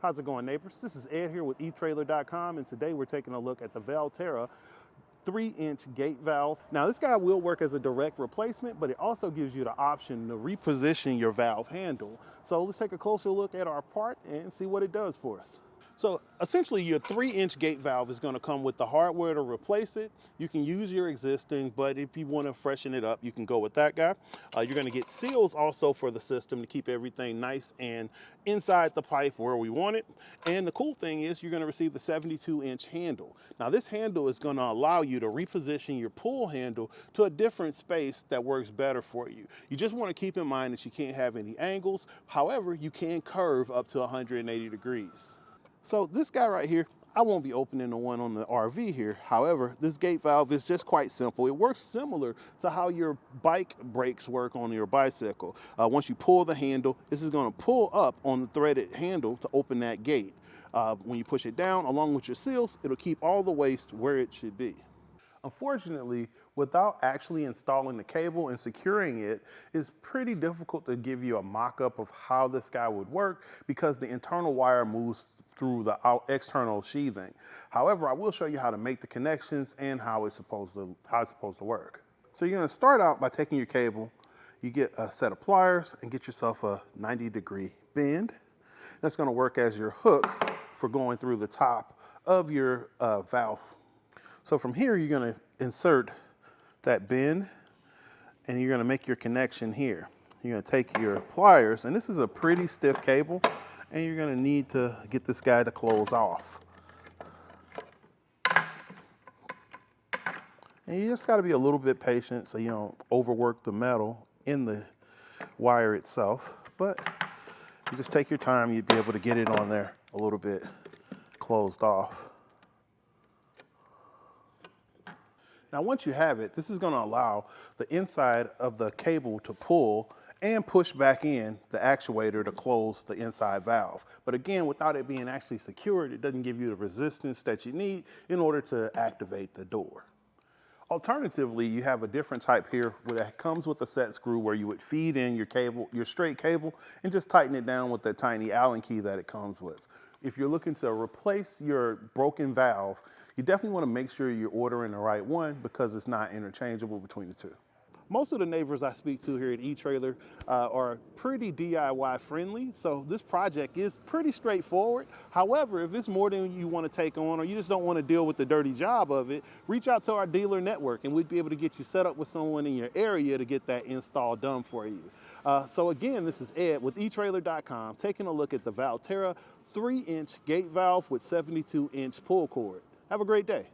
How's it going, neighbors? This is Ed here with etrailer.com, and today we're taking a look at the Valterra 3-inch gate valve. Now, this guy will work as a direct replacement, but it also gives you the option to reposition your valve handle. So let's take a closer look at our part and see what it does for us. So essentially your 3-inch gate valve is going to come with the hardware to replace it. You can use your existing, but if you want to freshen it up, you can go with that guy. You're going to get seals also for the system to keep everything nice and inside the pipe where we want it. And the cool thing is you're going to receive the 72-inch handle. Now this handle is going to allow you to reposition your pull handle to a different space that works better for you. You just want to keep in mind that you can't have any angles. However, you can curve up to 180 degrees. So this guy right here, I won't be opening the one on the RV here. However, this gate valve is just quite simple. It works similar to how your bike brakes work on your bicycle. Once you pull the handle, this is going to pull up on the threaded handle to open that gate. When you push it down, along with your seals, it'll keep all the waste where it should be. Unfortunately, without actually installing the cable and securing it, it's pretty difficult to give you a mock-up of how this guy would work because the internal wire moves through the external sheathing. However, I will show you how to make the connections and how it's supposed to work. So you're going to start out by taking your cable, you get a set of pliers and get yourself a 90-degree bend. That's going to work as your hook for going through the top of your valve. So from here, you're going to insert that bend and you're going to make your connection here. You're going to take your pliers, and this is a pretty stiff cable, and you're going to need to get this guy to close off. And you just got to be a little bit patient so you don't overwork the metal in the wire itself. But you just take your time, you'd be able to get it on there a little bit closed off. Now, once you have it, this is going to allow the inside of the cable to pull and push back in the actuator to close the inside valve. But again, without it being actually secured, it doesn't give you the resistance that you need in order to activate the door. Alternatively, you have a different type here that comes with a set screw where you would feed in your cable, your straight cable, and just tighten it down with that tiny Allen key that it comes with. If you're looking to replace your broken valve, you definitely want to make sure you're ordering the right one because it's not interchangeable between the two. Most of the neighbors I speak to here at eTrailer are pretty DIY friendly, so this project is pretty straightforward. However, if it's more than you want to take on or you just don't want to deal with the dirty job of it, reach out to our dealer network and we'd be able to get you set up with someone in your area to get that install done for you. So again, this is Ed with etrailer.com taking a look at the Valterra 3-inch gate valve with 72-inch pull cord. Have a great day.